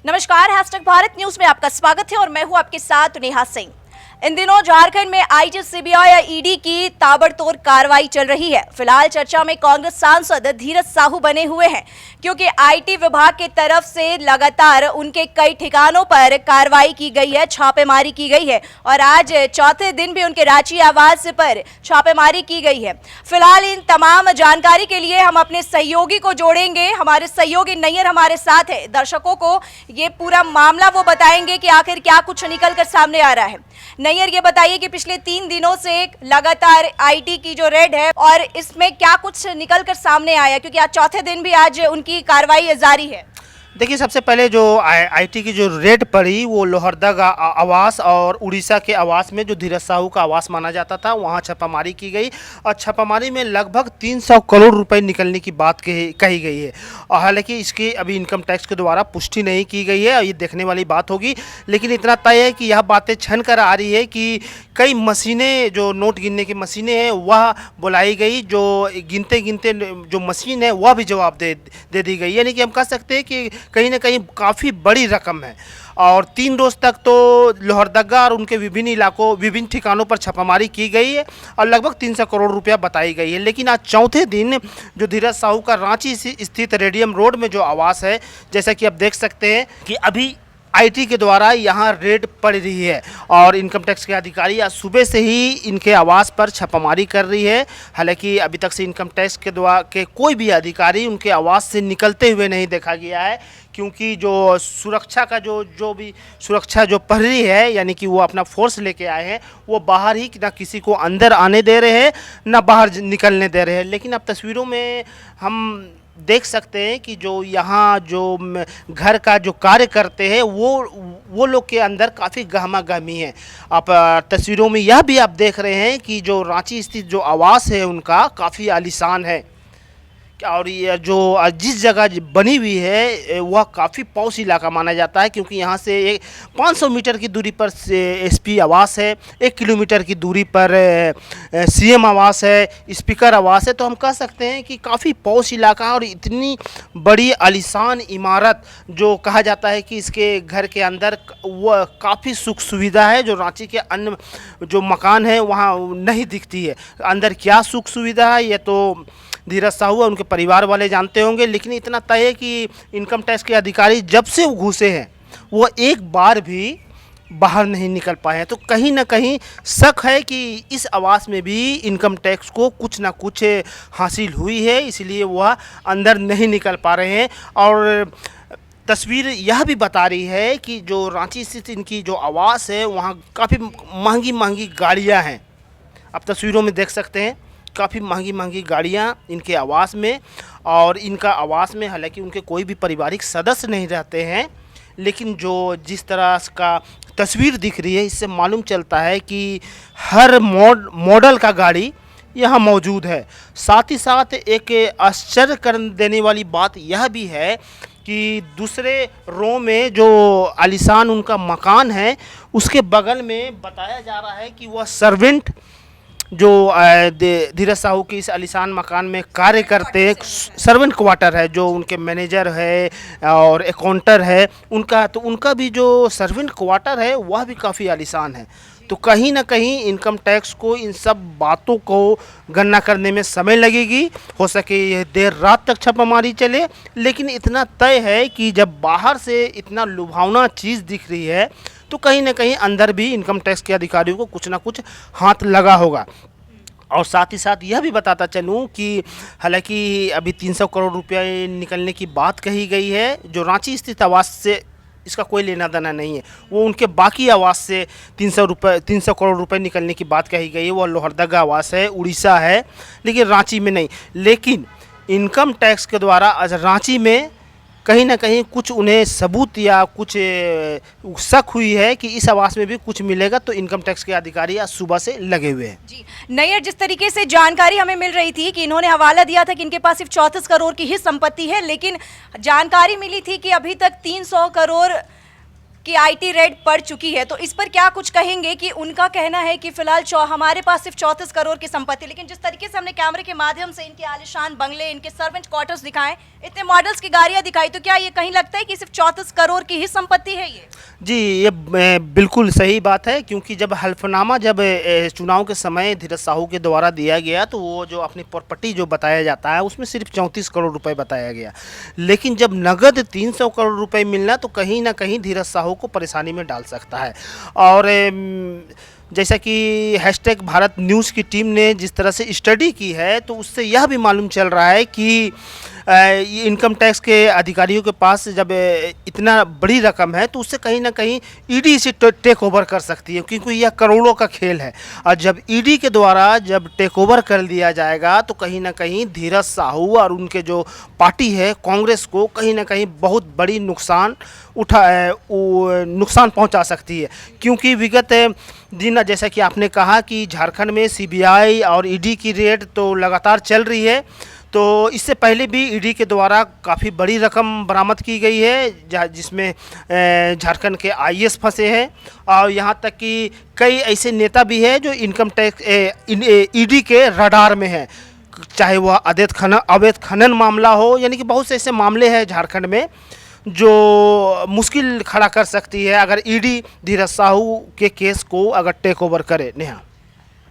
नमस्कार, hashtag Bharat news में आपका स्वागत है और मैं हूं आपके साथ नेहा सिंह। इन दिनों झारखंड में आईटी, सीबीआई या ईडी की ताबड़तोड़ कार्रवाई चल रही है। फिलहाल चर्चा में कांग्रेस सांसद धीरज साहू बने हुए हैं, क्योंकि आईटी विभाग की तरफ से लगातार उनके कई ठिकानों पर कार्रवाई की गई है, छापेमारी की गई है और आज चौथे दिन भी उनके रांची आवास पर छापेमारी की गई है। फिलहाल इन तमाम जानकारी के लिए हम अपने सहयोगी को जोड़ेंगे। हमारे सहयोगी नैयर हमारे साथ है। दर्शकों को ये पूरा मामला वो बताएंगे कि आखिर क्या कुछ निकल कर सामने आ रहा है। नैयर, ये बताइए कि पिछले 3 दिनों से लगातार आईटी की जो रेड है और इसमें क्या कुछ निकल कर सामने आया, क्योंकि आज चौथे दिन भी आज उनकी कार्रवाई जारी है। देखिए, सबसे पहले जो आईटी की जो रेड पड़ी वो लोहरदगा आवास और उड़ीसा के आवास में, जो धीरज साहू का आवास माना जाता था, वहाँ छापामारी की गई और छापामारी में लगभग 300 करोड़ रुपए निकलने की बात कही गई है। और हालांकि इसकी अभी इनकम टैक्स के द्वारा पुष्टि नहीं की गई है और ये देखने वाली बात होगी, लेकिन इतना तय है कि यह बातें छन कर आ रही है कि कई मशीनें, जो नोट गिनने की मशीनें हैं, वह बुलाई गई। जो गिनते गिनते जो मशीन है वह भी जवाब दे दी गई। यानी कि हम कह सकते हैं कि कहीं ना कहीं काफ़ी बड़ी रकम है। और 3 रोज तक तो लोहरदगा और उनके विभिन्न इलाकों, विभिन्न ठिकानों पर छापामारी की गई है और लगभग 300 करोड़ रुपया बताई गई है। लेकिन आज चौथे दिन जो धीरज साहू का रांची स्थित रेडियम रोड में जो आवास है, जैसा कि आप देख सकते हैं कि अभी आईटी के द्वारा यहाँ रेड पड़ रही है और इनकम टैक्स के अधिकारी आज सुबह से ही इनके आवास पर छापामारी कर रही है। हालांकि अभी तक से इनकम टैक्स के द्वारा के कोई भी अधिकारी उनके आवास से निकलते हुए नहीं देखा गया है, क्योंकि जो सुरक्षा का जो भी सुरक्षा जो प्रहरी है, यानी कि वो अपना फोर्स लेके आए हैं, वो बाहर ही, ना किसी को अंदर आने दे रहे हैं ना बाहर निकलने दे रहे हैं। लेकिन अब तस्वीरों में हम देख सकते हैं कि जो यहाँ जो घर का जो कार्य करते हैं वो लोग के अंदर काफ़ी गहमा गहमी है। आप तस्वीरों में यह भी आप देख रहे हैं कि जो रांची स्थित जो आवास है उनका काफ़ी आलीशान है और ये जो जिस जगह बनी हुई है वह काफ़ी पॉश इलाका माना जाता है, क्योंकि यहाँ से 500 मीटर की दूरी पर एसपी आवास है, 1 किलोमीटर की दूरी पर सीएम आवास है, स्पीकर आवास है। तो हम कह सकते हैं कि काफ़ी पॉश इलाका है और इतनी बड़ी आलीशान इमारत, जो कहा जाता है कि इसके घर के अंदर वह काफ़ी सुख सुविधा है जो रांची के अन्य जो मकान है वहाँ नहीं दिखती है। अंदर क्या सुख सुविधा है ये तो धीरज साहू और उनके परिवार वाले जानते होंगे, लेकिन इतना तय है कि इनकम टैक्स के अधिकारी जब से वो घुसे हैं वो एक बार भी बाहर नहीं निकल पाए हैं। तो कहीं ना कहीं शक है कि इस आवास में भी इनकम टैक्स को कुछ ना कुछ हासिल हुई है, इसलिए वह अंदर नहीं निकल पा रहे हैं। और तस्वीर यह भी बता रही है कि जो रांची स्थित इनकी जो आवास है वहाँ काफ़ी महंगी महंगी गाड़ियाँ हैं। आप तस्वीरों में देख सकते हैं काफ़ी महंगी महंगी गाड़ियाँ इनके आवास में, और इनका आवास में हालांकि उनके कोई भी पारिवारिक सदस्य नहीं रहते हैं, लेकिन जो जिस तरह का तस्वीर दिख रही है इससे मालूम चलता है कि हर मॉडल का गाड़ी यहाँ मौजूद है। साथ ही साथ एक आश्चर्य कर देने वाली बात यह भी है कि दूसरे रो में जो आलीशान उनका मकान है उसके बगल में बताया जा रहा है कि वह सर्वेंट, जो धीरज साहू की इस आलीशान मकान में कार्य करते हैं, सर्वेंट क्वार्टर है, जो उनके मैनेजर है और अकाउंटर है उनका भी जो सर्वेंट क्वार्टर है वह भी काफ़ी आलीशान है। तो कहीं ना कहीं इनकम टैक्स को इन सब बातों को गणना करने में समय लगेगी। हो सके ये देर रात तक छापामारी चले, लेकिन इतना तय है कि जब बाहर से इतना लुभावना चीज़ दिख रही है तो कहीं ना कहीं अंदर भी इनकम टैक्स के अधिकारियों को कुछ ना कुछ हाथ लगा होगा। और साथ ही साथ यह भी बताता चलूँ कि हालांकि अभी 300 करोड़ रुपये निकलने की बात कही गई है, जो रांची स्थित आवास से इसका कोई लेना देना नहीं है, वो उनके बाकी आवास से 300 करोड़ रुपए निकलने की बात कही गई है। वो लोहरदगा आवास है, उड़ीसा है, लेकिन रांची में नहीं। लेकिन इनकम टैक्स के द्वारा आज रांची में कहीं ना कहीं कुछ उन्हें सबूत या कुछ शक हुई है कि इस आवास में भी कुछ मिलेगा, तो इनकम टैक्स के अधिकारी आज सुबह से लगे हुए हैं। जी नैयर, जिस तरीके से जानकारी हमें मिल रही थी कि इन्होंने हवाला दिया था कि इनके पास सिर्फ 34 करोड़ की ही संपत्ति है, लेकिन जानकारी मिली थी कि अभी तक 300 करोड़ कि आईटी रेड पड़ चुकी है, तो इस पर क्या कुछ कहेंगे कि उनका कहना है कि फिलहाल हमारे पास सिर्फ 34 करोड़ की संपत्ति, लेकिन जिस तरीके से हमने कैमरे के माध्यम से इनके आलिशान बंगले, इनके सर्वेंट क्वार्टर्स दिखाएं, इतने मॉडल्स की गाड़ियां दिखाई, तो क्या ये कहीं लगता है कि सिर्फ 34 करोड़ की ही संपत्ति है ये? जी, ये बिल्कुल सही बात है, क्योंकि जब हल्फनामा चुनाव के समय धीरज साहू के द्वारा दिया गया तो वो जो अपनी प्रॉपर्टी जो बताया जाता है उसमें सिर्फ 34 करोड़ रुपए बताया गया, लेकिन जब नगद 300 करोड़ रुपए मिलना तो कहीं ना कहीं धीरज साहू को परेशानी में डाल सकता है। और जैसा कि हैशटैग भारत न्यूज़ की टीम ने जिस तरह से स्टडी की है तो उससे यह भी मालूम चल रहा है कि ये इनकम टैक्स के अधिकारियों के पास जब इतना बड़ी रकम है तो उससे कहीं ना कहीं ईडी इसे टेक ओवर कर सकती है, क्योंकि यह करोड़ों का खेल है। और जब ईडी के द्वारा जब टेक ओवर कर लिया जाएगा तो कहीं ना कहीं धीरज साहू और उनके जो पार्टी है कांग्रेस को कहीं ना कहीं बहुत बड़ी नुकसान पहुंचा सकती है। क्योंकि विगत दिन जैसा कि आपने कहा कि झारखंड में सीबीआई और ईडी की रेड तो लगातार चल रही है, तो इससे पहले भी ईडी के द्वारा काफ़ी बड़ी रकम बरामद की गई है जिसमें झारखंड के आईएएस फंसे हैं, और यहाँ तक कि कई ऐसे नेता भी हैं जो इनकम टैक्स ईडी के रडार में हैं, चाहे वह अवैध खनन मामला हो, यानी कि बहुत से ऐसे मामले हैं झारखंड में जो मुश्किल खड़ा कर सकती है अगर ईडी धीरज साहू के केस को अगर टेक ओवर करे। नेहा,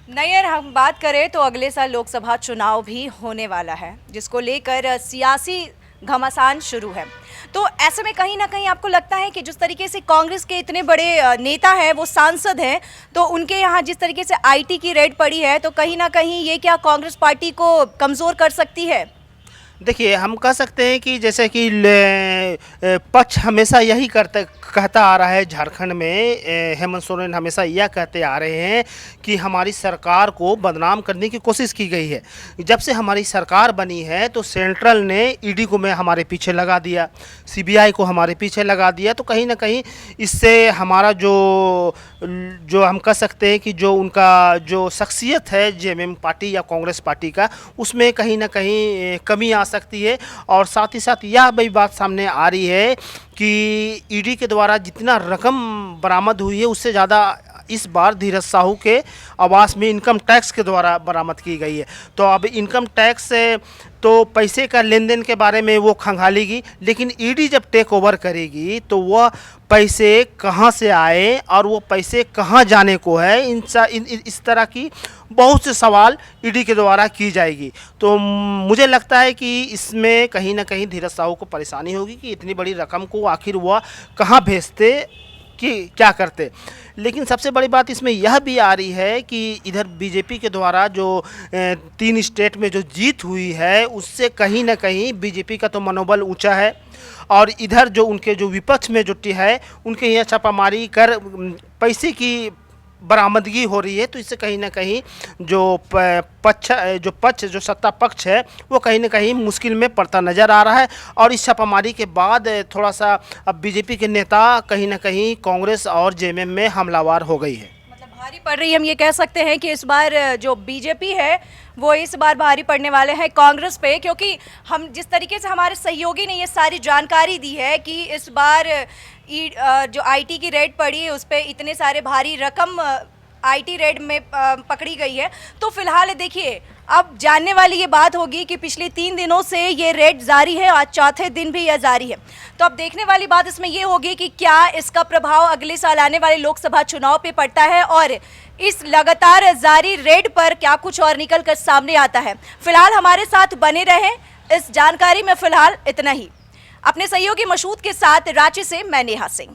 नैयर, हम बात करें तो अगले साल लोकसभा चुनाव भी होने वाला है, जिसको लेकर सियासी घमासान शुरू है। तो ऐसे में कहीं ना कहीं आपको लगता है कि जिस तरीके से कांग्रेस के इतने बड़े नेता हैं, वो सांसद हैं, तो उनके यहाँ जिस तरीके से आईटी की रेड पड़ी है तो कहीं ना कहीं ये क्या कांग्रेस पार्टी को कमज़ोर कर सकती है? देखिए, हम कह सकते हैं कि जैसे कि पक्ष हमेशा यही कहता आ रहा है झारखंड में, हेमंत सोरेन हमेशा यह कहते आ रहे हैं कि हमारी सरकार को बदनाम करने की कोशिश की गई है। जब से हमारी सरकार बनी है तो सेंट्रल ने ईडी को हमारे पीछे लगा दिया, सीबीआई को हमारे पीछे लगा दिया, तो कहीं ना कहीं इससे हमारा जो हम कह सकते हैं कि जो उनका जो शख्सियत है जेएमएम पार्टी या कांग्रेस पार्टी का, उसमें कहीं ना कहीं कमी आ सकती है। और साथ ही साथ यह भी बात सामने आ रही है कि ईडी के द्वारा जितना रकम बरामद हुई है उससे ज़्यादा इस बार धीरज साहू के आवास में इनकम टैक्स के द्वारा बरामद की गई है। तो अब इनकम टैक्स तो पैसे का लेन देन के बारे में वो खंगालेगी, लेकिन ईडी जब टेक ओवर करेगी तो वह पैसे कहाँ से आए और वो पैसे कहाँ जाने को है, इस तरह की बहुत से सवाल ईडी के द्वारा की जाएगी। तो मुझे लगता है कि इसमें कहीं ना कहीं धीरज साहू को परेशानी होगी कि इतनी बड़ी रकम को आखिर वह कहाँ भेजते कि क्या करते। लेकिन सबसे बड़ी बात इसमें यह भी आ रही है कि इधर बीजेपी के द्वारा जो 3 स्टेट में जो जीत हुई है उससे कहीं ना कहीं बीजेपी का तो मनोबल ऊंचा है, और इधर जो उनके जो विपक्ष में जुटी है उनके यहाँ छापामारी कर पैसे की बरामदगी हो रही है। तो इससे कहीं ना कहीं जो सत्ता पक्ष है वो कहीं ना कहीं मुश्किल में पड़ता नज़र आ रहा है। और इस छापामारी के बाद थोड़ा सा अब बीजेपी के नेता कहीं ना कहीं कांग्रेस और जेएमएम में हमलावर हो गई है, मतलब भारी पड़ रही है। हम ये कह सकते हैं कि इस बार जो बीजेपी है वो इस बार भारी पड़ने वाले हैं कांग्रेस पे, क्योंकि हम जिस तरीके से हमारे सहयोगी ने ये सारी जानकारी दी है कि इस बार जो आईटी की रेड पड़ी है उस पर इतने सारे भारी रकम आईटी रेड में पकड़ी गई है। तो फिलहाल देखिए, अब जानने वाली ये बात होगी कि पिछले 3 दिनों से ये रेड जारी है, आज चौथे दिन भी यह जारी है। तो अब देखने वाली बात इसमें ये होगी कि क्या इसका प्रभाव अगले साल आने वाले लोकसभा चुनाव पे पड़ता है और इस लगातार जारी रेड पर क्या कुछ और निकल कर सामने आता है। फिलहाल हमारे साथ बने रहें, इस जानकारी में फिलहाल इतना ही। अपने सहयोगी मशहूद के साथ रांची से मैं नेहा सिंह।